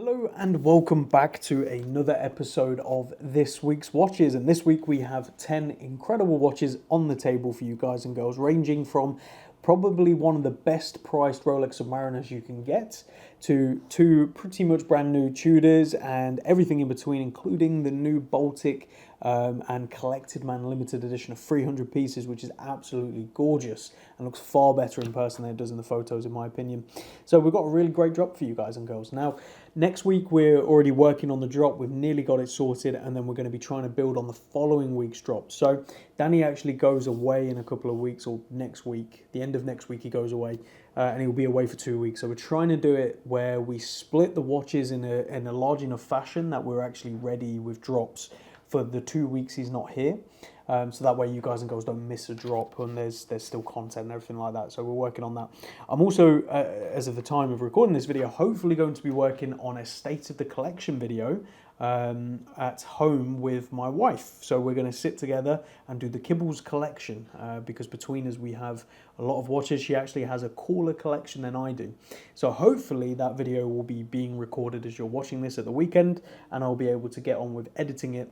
Hello and welcome back to another episode of this week's watches, and this week we have 10 incredible watches on the table for you guys and girls, ranging from probably one of the best priced Rolex Submariners you can get to two pretty much brand new Tudors and everything in between, including the new Baltic and Collected Man limited edition of 300 pieces, which is absolutely gorgeous and looks far better in person than it does in the photos, in my opinion. So we've got a really great drop for you guys and girls. Now, next week we're already working on the drop. We've nearly got it sorted, and then we're going to be trying to build on the following week's drop. So Danny actually goes away in a couple of weeks, or next week, the end of next week he goes away, and he'll be away for 2 weeks. So we're trying to do it where we split the watches in a large enough fashion that we're actually ready with drops for the 2 weeks he's not here. So that way you guys and girls don't miss a drop, and there's still content and everything like that. So we're working on that. I'm also, as of the time of recording this video, hopefully going to be working on a state of the collection video at home with my wife. So we're going to sit together and do the Kibble's collection, because between us we have a lot of watches. She actually has a cooler collection than I do. So hopefully that video will be being recorded as you're watching this at the weekend, and I'll be able to get on with editing it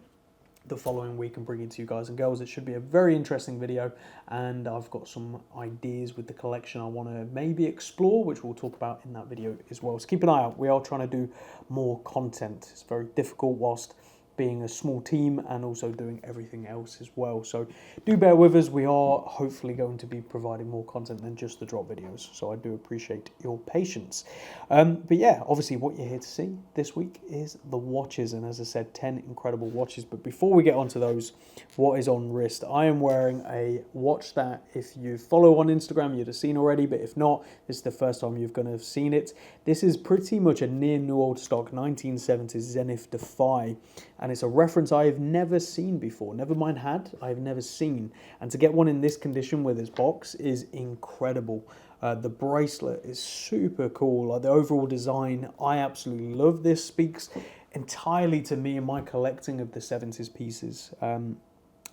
the following week and bring it to you guys and girls. It should be a very interesting video, and I've got some ideas with the collection I want to maybe explore, which we'll talk about in that video as well. So keep an eye out. We are trying to do more content. It's very difficult whilst being a small team and also doing everything else as well. So do bear with us. We are hopefully going to be providing more content than just the drop videos. So I do appreciate your patience. But yeah, obviously what you're here to see this week is the watches. And as I said, 10 incredible watches. But before we get onto those, what is on wrist? I am wearing a watch that if you follow on Instagram, you'd have seen already. But if not, this is the first time you're going to have seen it. This is pretty much a near new old stock 1970s Zenith Defy. And it's a reference I have never seen before. Never mind had, I have never seen. And to get one in this condition with this box is incredible. The bracelet is super cool. Like the overall design, I absolutely love. This speaks entirely to me and my collecting of the 70s pieces. I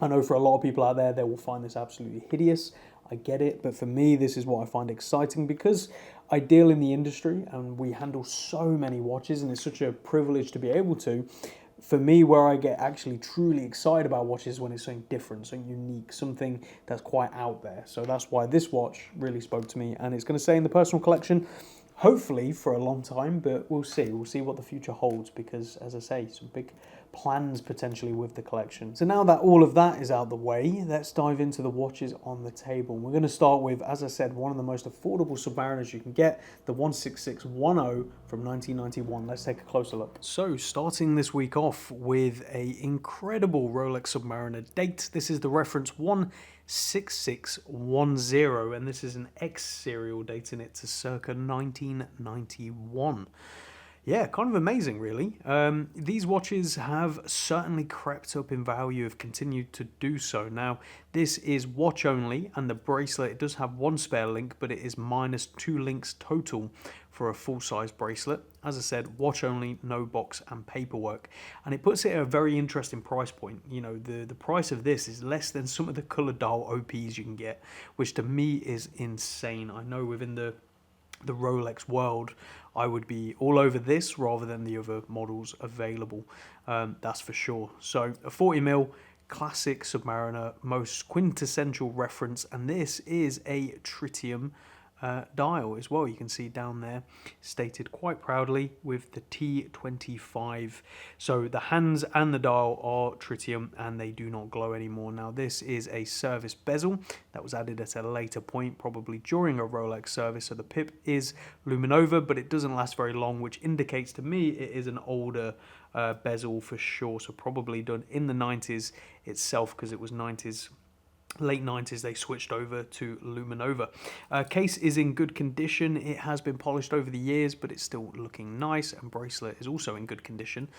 know for a lot of people out there, they will find this absolutely hideous. I get it, but for me, this is what I find exciting because I deal in the industry and we handle so many watches, and it's such a privilege to be able to. For me, where I get actually truly excited about watches when it's something different, something unique, something that's quite out there. So that's why this watch really spoke to me, and it's going to stay in the personal collection, hopefully for a long time, but we'll see. We'll see what the future holds because, as I say, some big plans potentially with the collection. So now that all of that is out the way, let's dive into the watches on the table. We're going to start with, as I said, one of the most affordable Submariners you can get, the 16610 from 1991. Let's take a closer look. So starting this week off with a incredible Rolex Submariner date. This is the reference 16610, and this is an X serial dating it to circa 1991. Yeah, kind of amazing, really. These watches have certainly crept up in value, have continued to do so. Now, this is watch only, and the bracelet, it does have one spare link, but it is minus 2 links total for a full-size bracelet. As I said, watch only, no box and paperwork. And it puts it at a very interesting price point. You know, the price of this is less than some of the colored dial OPs you can get, which to me is insane. I know within the Rolex world, I would be all over this rather than the other models available. That's for sure. So a 40mm classic Submariner, most quintessential reference, and this is a tritium dial as well. You can see down there stated quite proudly with the T25. So the hands and the dial are tritium and they do not glow anymore. Now this is a service bezel that was added at a later point, probably during a Rolex service. So the pip is luminova, but it doesn't last very long, which indicates to me it is an older bezel for sure. So probably done in the 90s itself, because it was 90s. Late 90s they switched over to luminova. Case is in good condition. It has been polished over the years, but it's still looking nice, and bracelet is also in good condition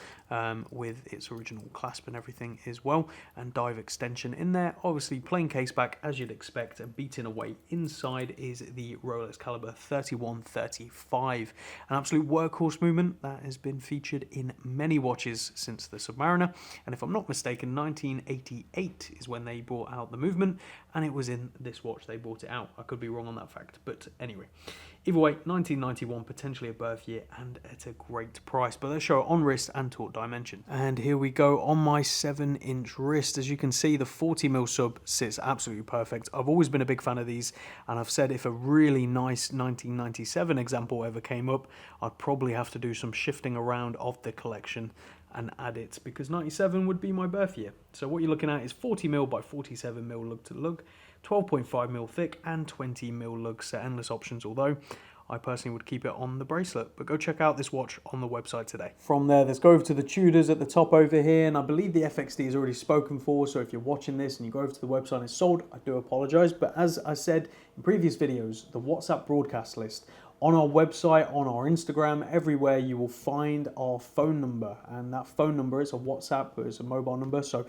with its original clasp and everything as well, and dive extension in there. Obviously plain case back as you'd expect, and beating away inside is the Rolex caliber 3135, an absolute workhorse movement that has been featured in many watches since the Submariner, and if I'm not mistaken 1988 is when they brought out the movement. moment, and it was in this watch they brought it out. I could be wrong on that fact, but anyway. Either way, 1991, potentially a birth year, and at a great price. But let's show it on wrist and taut dimension. And here we go on my 7-inch wrist. As you can see, the 40mm sub sits absolutely perfect. I've always been a big fan of these, and I've said if a really nice 1997 example ever came up, I'd probably have to do some shifting around of the collection and add it, because 97 would be my birth year. So what you're looking at is 40mm by 47mm lug to lug, 12.5mm thick and 20mm lug, set endless options, although I personally would keep it on the bracelet. But go check out this watch on the website today. From there, let's go over to the Tudors at the top over here, and I believe the FXD is already spoken for, so if you're watching this and you go over to the website and it's sold, I do apologise. But as I said in previous videos, the WhatsApp broadcast list, on our website, on our Instagram, everywhere you will find our phone number, and that phone number is a WhatsApp, it's a mobile number, so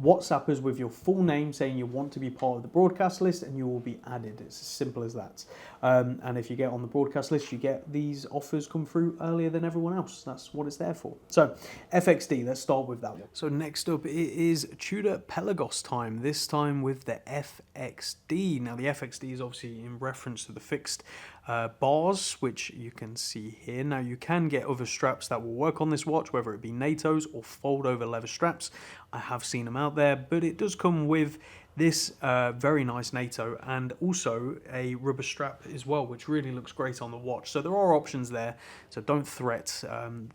WhatsApp us with your full name saying you want to be part of the broadcast list and you will be added. It's as simple as that. And if you get on the broadcast list, you get these offers come through earlier than everyone else. That's what it's there for. So FXD, let's start with that one. So next up, it is Tudor Pelagos time, this time with the FXD. Now the FXD is obviously in reference to the fixed bars, which you can see here. Now you can get other straps that will work on this watch, whether it be NATOs or fold over leather straps. I have seen them out there, but it does come with this very nice NATO and also a rubber strap as well, which really looks great on the watch. So there are options there, so don't fret.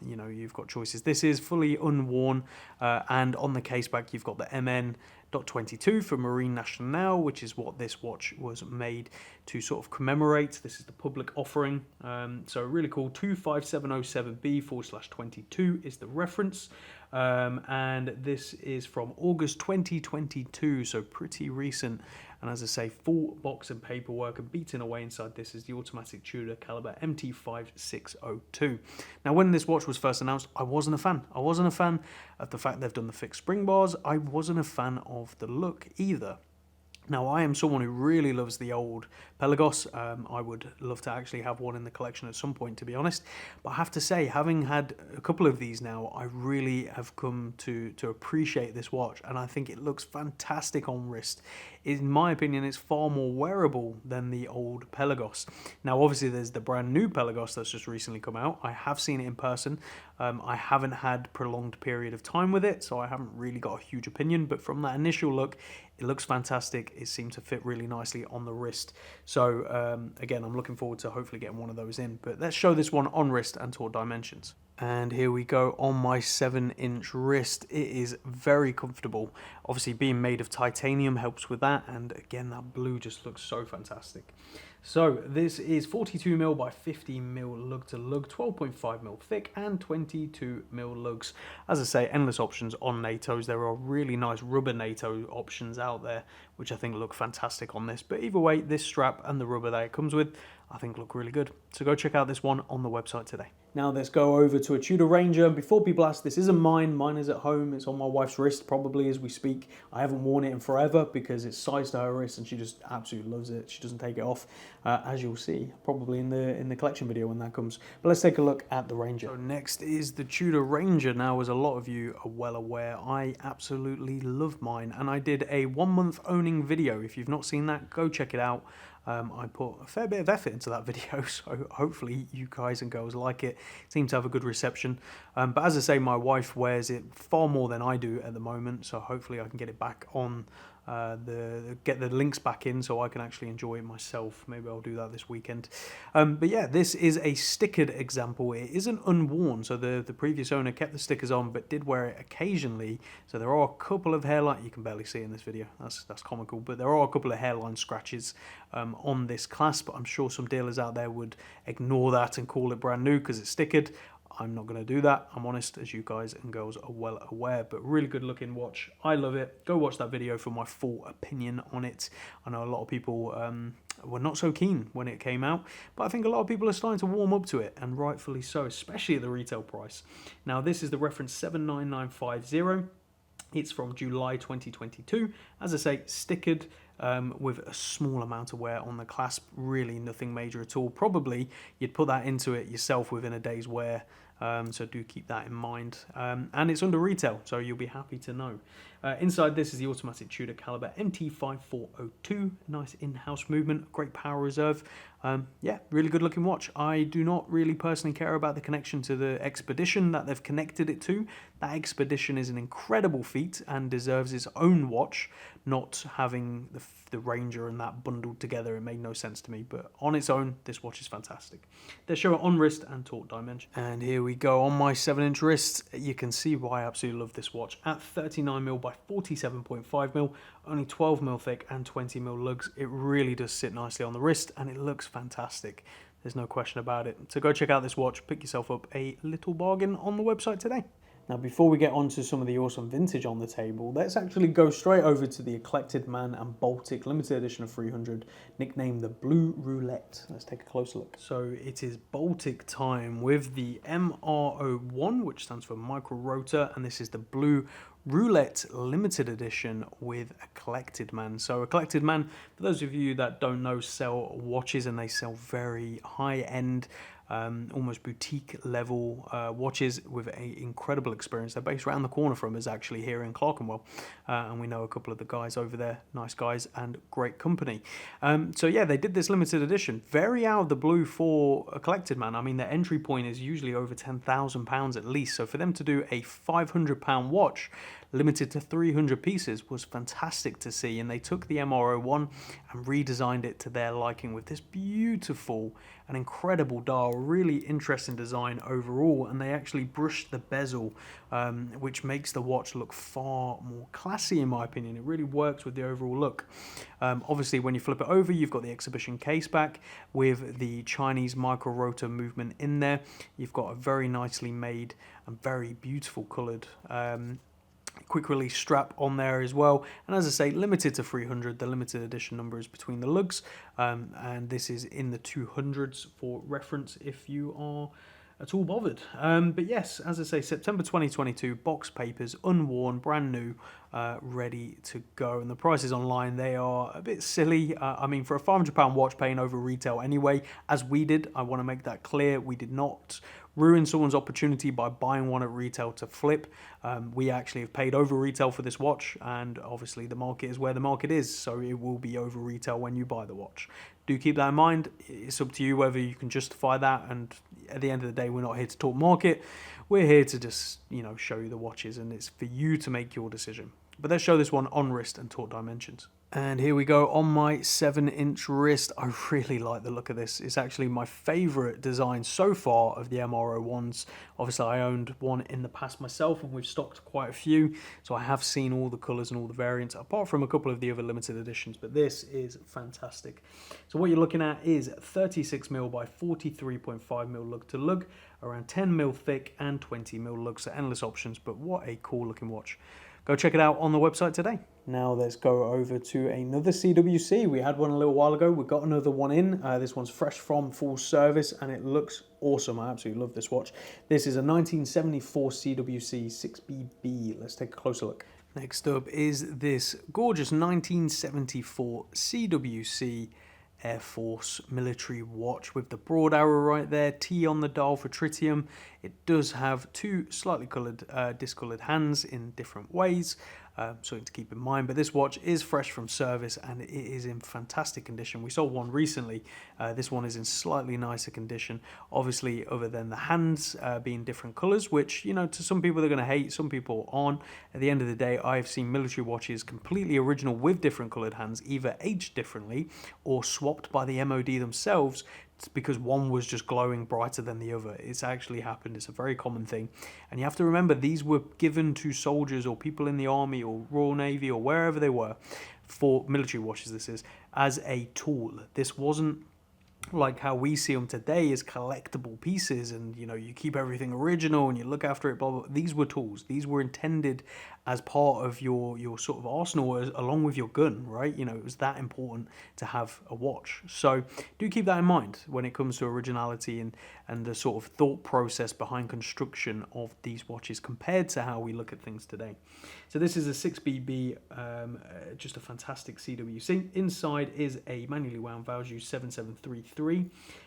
You know, you've got choices. This is fully unworn, and on the case back you've got the MN.22 for Marine Nationale, which is what this watch was made to sort of commemorate. This is the public offering. So really cool. 25707B/22 is the reference. And this is from August 2022, so pretty recent. And as I say, full box and paperwork, and beating away inside this is the automatic Tudor caliber MT5602. Now, when this watch was first announced, I wasn't a fan. I wasn't a fan of the fact they've done the fixed spring bars. I wasn't a fan of the look either. Now, I am someone who really loves the old Pelagos. I would love to actually have one in the collection at some point, to be honest. But I have to say, having had a couple of these now, I really have come to appreciate this watch. And I think it looks fantastic on wrist. In my opinion, it's far more wearable than the old Pelagos. Now, obviously, there's the brand new Pelagos that's just recently come out. I have seen it in person. I haven't had prolonged period of time with it, so I haven't really got a huge opinion. But from that initial look, it looks fantastic. It seemed to fit really nicely on the wrist. So again, I'm looking forward to hopefully getting one of those in. But let's show this one on wrist and taut dimensions. And here we go on my 7-inch wrist. It is very comfortable. Obviously being made of titanium helps with that. And again, that blue just looks so fantastic. So this is 42mm by 50mm lug to lug, 12.5mm thick and 22mm lugs. As I say, endless options on NATOs. There are really nice rubber NATO options out there, which I think look fantastic on this. But either way, this strap and the rubber that it comes with, I think look really good. So go check out this one on the website today. Now let's go over to a Tudor Ranger. Before people ask, this isn't mine. Mine is at home. It's on my wife's wrist probably as we speak. I haven't worn it in forever because it's sized to her wrist and she just absolutely loves it. She doesn't take it off, as you'll see probably in the collection video when that comes. But let's take a look at the Ranger. So next is the Tudor Ranger. Now, as a lot of you are well aware, I absolutely love mine, and I did a 1-month owning video. If you've not seen that, go check it out. I put a fair bit of effort into that video, so hopefully you guys and girls like it. It seems to have a good reception. But as I say, my wife wears it far more than I do at the moment, so hopefully I can get it back on, get the links back in so I can actually enjoy it myself. Maybe I'll do that this weekend. But yeah, this is a stickered example. It isn't unworn, so the previous owner kept the stickers on but did wear it occasionally. So there are a couple of hairline, you can barely see in this video, that's comical, but there are a couple of hairline scratches on this clasp. I'm sure some dealers out there would ignore that and call it brand new because it's stickered. I'm not going to do that, I'm honest, as you guys and girls are well aware. But really good looking watch. I love it. Go watch that video for my full opinion on it. I know a lot of people were not so keen when it came out, but I think a lot of people are starting to warm up to it, and rightfully so, especially at the retail price. Now, this is the reference 79950. It's from July 2022. As I say, stickered with a small amount of wear on the clasp. Really nothing major at all. Probably you'd put that into it yourself within a day's wear. so do keep that in mind. And it's under retail, so you'll be happy to know. Inside this is the automatic Tudor caliber MT5402, nice in-house movement, great power reserve. Yeah, really good looking watch. I do not really personally care about the connection to the Expedition that they've connected it to. That Expedition is an incredible feat and deserves its own watch, not having the Ranger and that bundled together. It made no sense to me, but on its own, this watch is fantastic. They show it on wrist and taut dimension. And here we go on my 7-inch wrist. You can see why I absolutely love this watch. At 39mm by 47.5mm, only 12mm thick and 20mm lugs. It really does sit nicely on the wrist and it looks fantastic. There's no question about it. So go check out this watch, pick yourself up a little bargain on the website today. Now, before we get on to some of the awesome vintage on the table, let's actually go straight over to the Eclected Man and Baltic limited edition of 300, nicknamed the Blue Roulette. Let's take a closer look. So it is Baltic time with the MR01, which stands for Micro Rotor, and this is the Blue Roulette limited edition with Eclected Man. So Eclected Man, for those of you that don't know, sell watches, and they sell very high-end, almost boutique level watches with an incredible experience. They're based around the corner from us actually here in Clerkenwell, and we know a couple of the guys over there, nice guys and great company. So yeah, they did this limited edition, very out of the blue for a Eclected Man. I mean, their entry point is usually over £10,000 at least, so for them to do a £500 watch limited to 300 pieces was fantastic to see. And they took the MR01 and redesigned it to their liking with this beautiful and incredible dial, really interesting design overall. And they actually brushed the bezel, which makes the watch look far more classy in my opinion. It really works with the overall look. Obviously when you flip it over, you've got the exhibition case back with the Chinese micro rotor movement in there. You've got a very nicely made and very beautiful coloured quick release strap on there as well, and as I say, limited to 300. The limited edition number is between the lugs, and this is in the 200s for reference if you are at all bothered. But yes, as I say, September 2022, box papers, unworn, brand new, ready to go. And the prices online, they are a bit silly. I mean, for a £500 watch paying over retail anyway, as we did, I want to make that clear, we did not ruin someone's opportunity by buying one at retail to flip. We actually have paid over retail for this watch, and obviously the market is where the market is, so it will be over retail when you buy the watch. Do keep that in mind. It's up to you whether you can justify that, and at the end of the day, we're not here to talk market. We're here to just, you know, show you the watches, and it's for you to make your decision. But let's show this one on wrist and taut dimensions. And here we go on my 7-inch wrist. I really like the look of this. It's actually my favorite design so far of the MR01s. Obviously I owned one in the past myself, and we've stocked quite a few, so I have seen all the colors and all the variants apart from a couple of the other limited editions, but this is fantastic. So what you're looking at is 36mm by 43.5mm lug to lug, around 10mm thick and 20mm lug, so endless options, but what a cool looking watch. Go check it out on the website today. Now let's go over to another CWC. We had one a little while ago. We got another one in. This one's fresh from full service and it looks awesome. I absolutely love this watch. This is a 1974 CWC 6BB. Let's take a closer look. Next up is this gorgeous 1974 CWC Air Force military watch with the broad arrow right there, T on the dial for tritium. It does have two slightly coloured, discoloured hands in different ways, something to keep in mind. But this watch is fresh from service and it is in fantastic condition. We sold one recently. This one is in slightly nicer condition, obviously, other than the hands being different colours, which, you know, to some people they're going to hate, some people aren't. At the end of the day, I've seen military watches completely original with different coloured hands, either aged differently or swapped by the MOD themselves because one was just glowing brighter than the other. It's actually happened. It's a very common thing. And you have to remember, these were given to soldiers or people in the army or Royal Navy or wherever they were, for military watches this is, as a tool. This wasn't like how we see them today as collectible pieces and, you know, you keep everything original and you look after it, blah, blah. These were tools. These were intended as part of your sort of arsenal along with your gun, right? You know, it was that important to have a watch. So do keep that in mind when it comes to originality and the sort of thought process behind construction of these watches compared to how we look at things today. So this is a 6BB, just a fantastic CWC. Inside is a manually wound Valjoux 7733 3.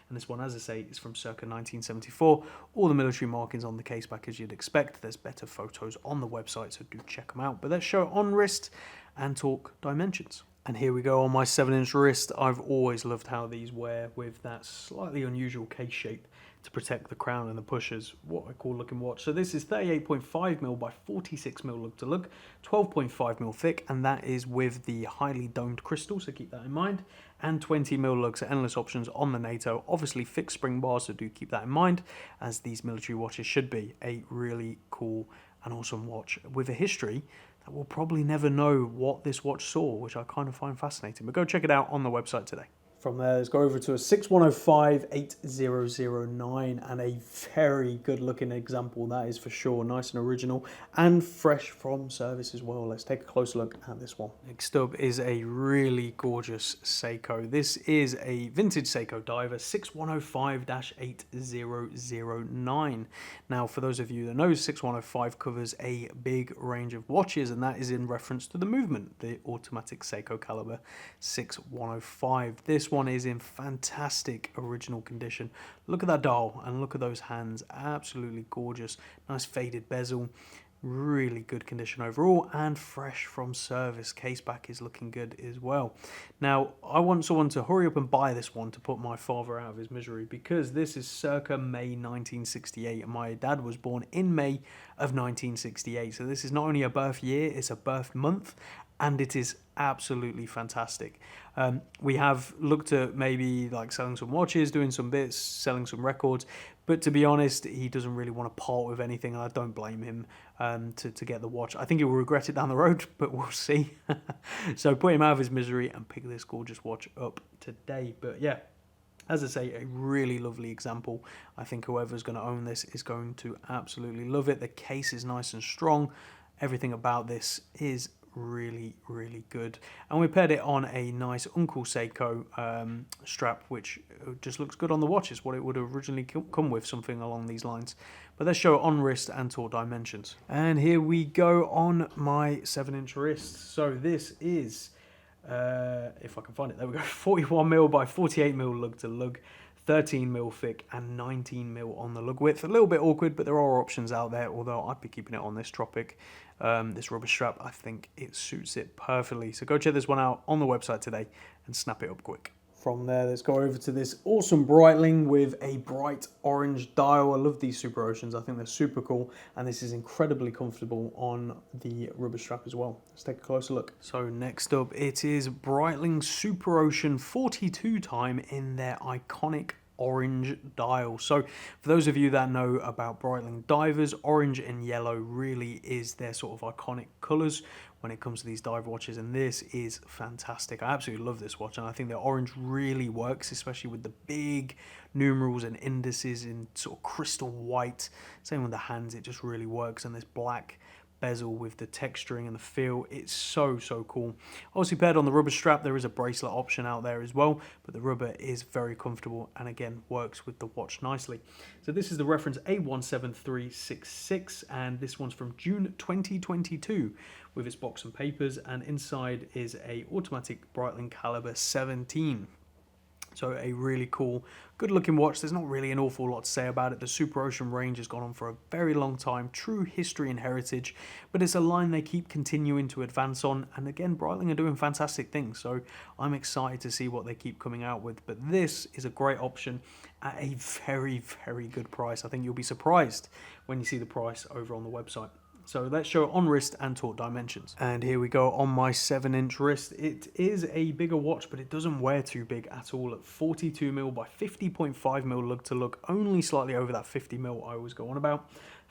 And this one, as I say, is from circa 1974. All the military markings on the case back as you'd expect. There's better photos on the website, so do check them out. But let's show it on wrist and talk dimensions. And here we go on my 7-inch wrist. I've always loved how these wear with that slightly unusual case shape to protect the crown and the pushers, what I call looking watch. So this is 38.5mm by 46mm look to look, 12.5mm thick, and that is with the highly domed crystal, so keep that in mind, and 20mm lugs, endless options on the NATO, obviously fixed spring bars, so do keep that in mind, as these military watches should be. A really cool and awesome watch with a history that we'll probably never know what this watch saw, which I kind of find fascinating. But go check it out on the website today. From there, let's go over to a 6105-8009, and a very good looking example, that is for sure. Nice and original and fresh from service as well. Let's take a closer look at this one. Next up is a really gorgeous Seiko. This is a vintage Seiko diver, 6105-8009. Now, for those of you that know, 6105 covers a big range of watches, and that is in reference to the movement, the automatic Seiko caliber 6105. This one is in fantastic original condition. Look at that dial and look at those hands, absolutely gorgeous. Nice faded bezel, really good condition overall, and fresh from service. Case back is looking good as well. Now, I want someone to hurry up and buy this one to put my father out of his misery, because this is circa May 1968, and my dad was born in May of 1968. So this is not only a birth year, it's a birth month, and it is absolutely fantastic. We have looked at maybe like selling some watches, doing some bits, selling some records, but to be honest, he doesn't really want to part with anything, and I don't blame him to get the watch. I think he will regret it down the road, but we'll see. So put him out of his misery and pick this gorgeous watch up today. But yeah, as I say, a really lovely example. I think whoever's going to own this is going to absolutely love it. The case is nice and strong. Everything about this is really good, and we paired it on a nice Uncle Seiko strap, which just looks good on the watch. It's what it would have originally come with, something along these lines. But let's show it on wrist and talk dimensions. And here we go on my 7-inch wrist. So this is if I can find it, there we go, 41mm by 48mm lug to lug, 13mm thick and 19mm on the lug width. A little bit awkward, but there are options out there, although I'd be keeping it on this Tropic, this rubber strap. I think it suits it perfectly. So go check this one out on the website today and snap it up quick. From there, let's go over to this awesome Breitling with a bright orange dial. I love these Super Oceans. I think they're super cool, and this is incredibly comfortable on the rubber strap as well. Let's take a closer look. So next up, it is Breitling Super Ocean 42 time in their iconic orange dial. So for those of you that know about Breitling divers, orange and yellow really is their sort of iconic colours when it comes to these dive watches, and this is fantastic. I absolutely love this watch, and I think the orange really works, especially with the big numerals and indices in sort of crystal white. Same with the hands, it just really works, and this black bezel with the texturing and the feel, it's so cool. Obviously paired on the rubber strap, there is a bracelet option out there as well, but the rubber is very comfortable and again works with the watch nicely. So this is the reference A17366, and this one's from June 2022 with its box and papers, and inside is a automatic Breitling caliber 17. So a really cool, good looking watch. There's not really an awful lot to say about it. The Super Ocean range has gone on for a very long time, true history and heritage, but it's a line they keep continuing to advance on. And again, Breitling are doing fantastic things, so I'm excited to see what they keep coming out with. But this is a great option at a very good price. I think you'll be surprised when you see the price over on the website. So let's show it on wrist and talk dimensions. And here we go on my 7-inch wrist. It is a bigger watch, but it doesn't wear too big at all at 42mm by 50.5mm lug to lug, only slightly over that 50mm I always go on about.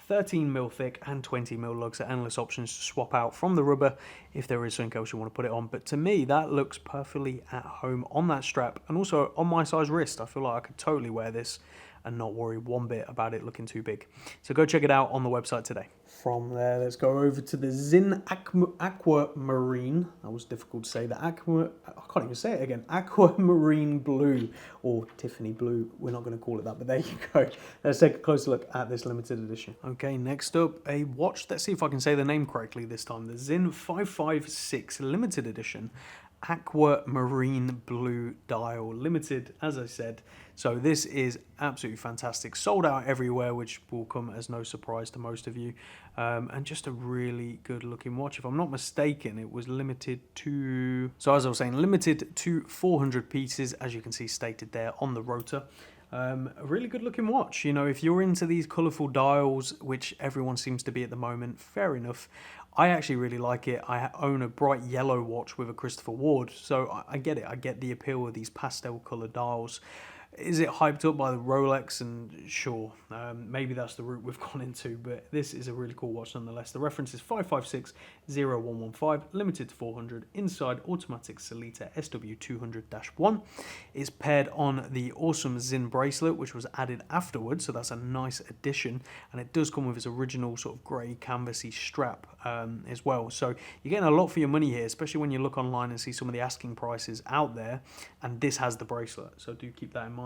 13mm thick and 20mm lugs are endless options to swap out from the rubber if there is something else you want to put it on. But to me, that looks perfectly at home on that strap and also on my size wrist. I feel like I could totally wear this and not worry one bit about it looking too big. So go check it out on the website today. From there, let's go over to the Zen Aqua Marine. That was difficult to say. The Aqua, I can't even say it again. Aqua Marine Blue, or Tiffany Blue. We're not going to call it that, but there you go. Let's take a closer look at this limited edition. Okay, next up, a watch. Let's see if I can say the name correctly this time. The Zen 556 limited edition. Aqua Marine blue dial, limited, as I said. So this is absolutely fantastic. Sold out everywhere, which will come as no surprise to most of you. And just a really good looking watch. If I'm not mistaken, it was limited to, so as I was saying, limited to 400 pieces, as you can see stated there on the rotor. A really good looking watch. You know, if you're into these colourful dials, which everyone seems to be at the moment, fair enough. I actually really like it. I own a bright yellow watch with a Christopher Ward, so I get it. I get the appeal of these pastel coloured dials. Is it hyped up by the Rolex? And sure, maybe that's the route we've gone into, but this is a really cool watch nonetheless. The reference is 5560115, limited to 400, inside automatic Sellita SW200-1. It's paired on the awesome Zen bracelet, which was added afterwards, so that's a nice addition, and it does come with its original sort of grey canvassy strap as well. So you're getting a lot for your money here, especially when you look online and see some of the asking prices out there, and this has the bracelet, so do keep that in mind.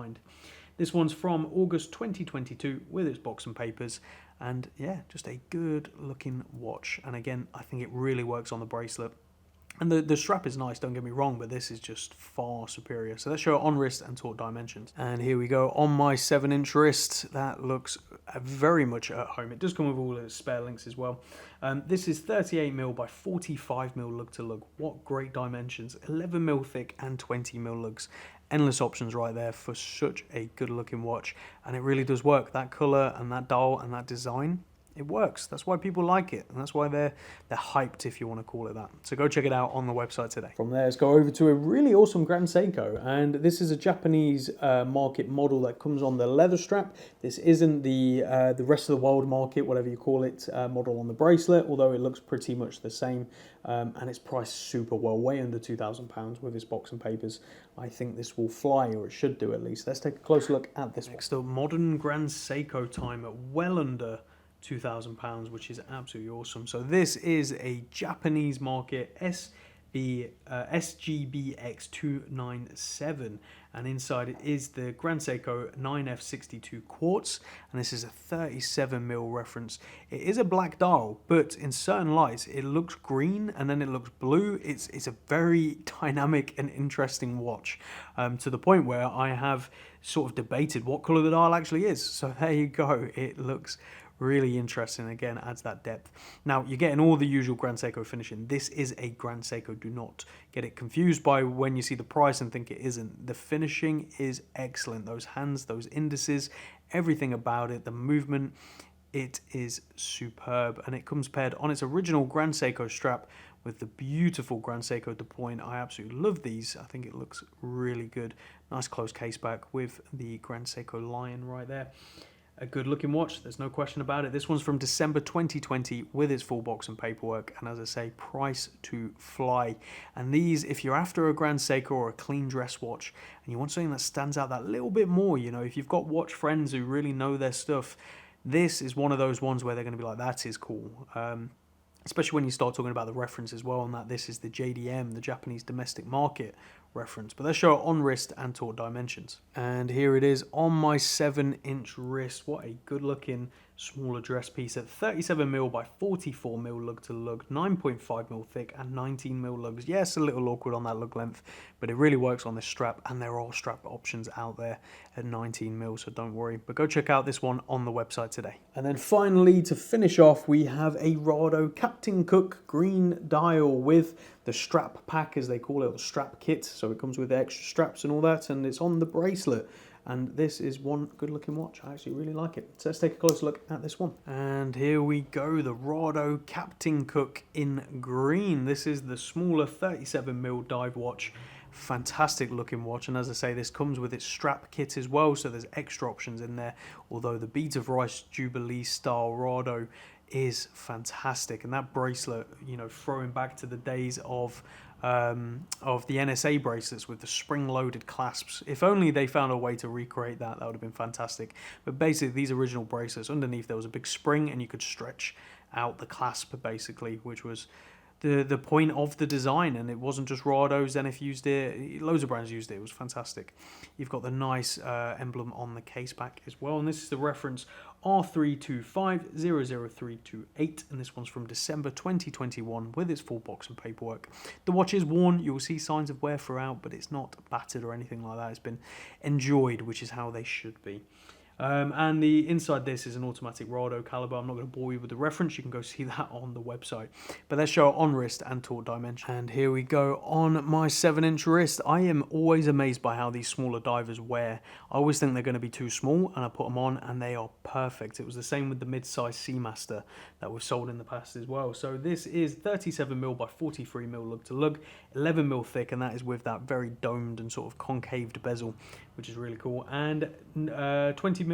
This one's from August 2022 with its box and papers, and yeah, just a good looking watch. And again, I think it really works on the bracelet. And the strap is nice, don't get me wrong, but this is just far superior. So let's show it on wrist and taut dimensions. And here we go, on my 7-inch wrist. That looks very much at home. It does come with all its spare links as well. This is 38mm by 45mm lug to lug. What great dimensions. 11mm thick and 20mm lugs. Endless options right there for such a good looking watch. And it really does work. That colour and that dial and that design, it works. That's why people like it, and that's why they're hyped, if you want to call it that. So go check it out on the website today. From there, let's go over to a really awesome Grand Seiko, and this is a Japanese market model that comes on the leather strap. This isn't the rest of the world market, whatever you call it, model on the bracelet, although it looks pretty much the same, and it's priced super well, way under £2,000 with this box and papers. I think this will fly, or it should do at least. Let's take a closer look at this. Next up, modern Grand Seiko time at well under £2,000, which is absolutely awesome. So this is a Japanese market SGBX297, and inside it is the Grand Seiko 9F62 quartz, and this is a 37mm reference. It is a black dial, but in certain lights it looks green and then it looks blue. It's a very dynamic and interesting watch, to the point where I have sort of debated what colour the dial actually is. So there you go. It looks really interesting. Again, adds that depth. Now, you're getting all the usual Grand Seiko finishing. This is a Grand Seiko. Do not get it confused by when you see the price and think it isn't. The finishing is excellent. Those hands, those indices, everything about it, the movement, it is superb. And it comes paired on its original Grand Seiko strap with the beautiful Grand Seiko de Point. I absolutely love these. I think it looks really good. Nice close case back with the Grand Seiko lion right there. A good looking watch, there's no question about it. This one's from December 2020 with its full box and paperwork, and as I say, price to fly. And these, if you're after a Grand Seiko or a clean dress watch and you want something that stands out that little bit more, you know, if you've got watch friends who really know their stuff, this is one of those ones where they're going to be like, that is cool. Especially when you start talking about the reference as well, and that this is the JDM, the Japanese domestic market reference. But let's show it on wrist and taut dimensions. And here it is on my 7-inch wrist. What a good looking smaller dress piece at 37mm by 44mm lug to lug, 9.5mm thick and 19mm lugs. Yes, a little awkward on that lug length, but it really works on this strap, and there are strap options out there at 19mm, so don't worry. But go check out this one on the website today. And then finally, to finish off, we have a Rado Captain Cook green dial with the strap pack, as they call it, or strap kit. So it comes with the extra straps and all that, and it's on the bracelet. And this is one good looking watch. I actually really like it. So let's take a closer look at this one. And here we go, the Rado Captain Cook in green. This is the smaller 37mm dive watch. Fantastic looking watch, and as I say, this comes with its strap kit as well, so there's extra options in there. Although the Beat of Rice Jubilee style Rado is fantastic, and that bracelet, you know, throwing back to the days of the NSA bracelets with the spring-loaded clasps. If only they found a way to recreate that, that would have been fantastic. But basically, these original bracelets, underneath there was a big spring, and you could stretch out the clasp, basically, which was the point of the design, and it wasn't just Rado. Zenith used it, loads of brands used it. It was fantastic. You've got the nice emblem on the case back as well, and this is the reference R325003228, and this one's from December 2021 with its full box and paperwork. The watch is worn. You will see signs of wear throughout, but it's not battered or anything like that. It's been enjoyed, which is how they should be. And the inside this is an automatic Rado caliber. I'm not going to bore you with the reference. You can go see that on the website. But let's show it on wrist and taut dimension. And here we go on my 7-inch wrist. I am always amazed by how these smaller divers wear. I always think they're going to be too small, and I put them on and they are perfect. It was the same with the mid-size Seamaster that was sold in the past as well. So this is 37mm by 43mm lug to lug, 11mm thick, and that is with that very domed and sort of concaved bezel, which is really cool. And 19mm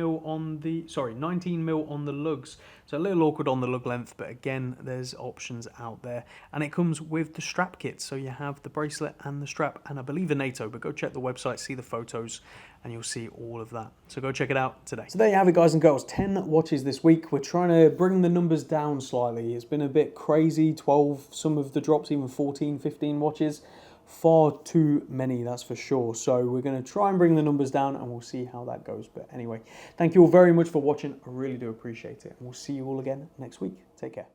on the lugs, so a little awkward on the lug length, but again, there's options out there. And it comes with the strap kit, so you have the bracelet and the strap, and I believe a NATO, but go check the website, see the photos, and you'll see all of that. So go check it out today. So there you have it, guys and girls, 10 watches this week. We're trying to bring the numbers down slightly. It's been a bit crazy, 12, some of the drops even 14, 15 watches. Far too many, that's for sure. So we're going to try and bring the numbers down, and we'll see how that goes. But anyway, thank you all very much for watching. I really do appreciate it. And we'll see you all again next week. Take care.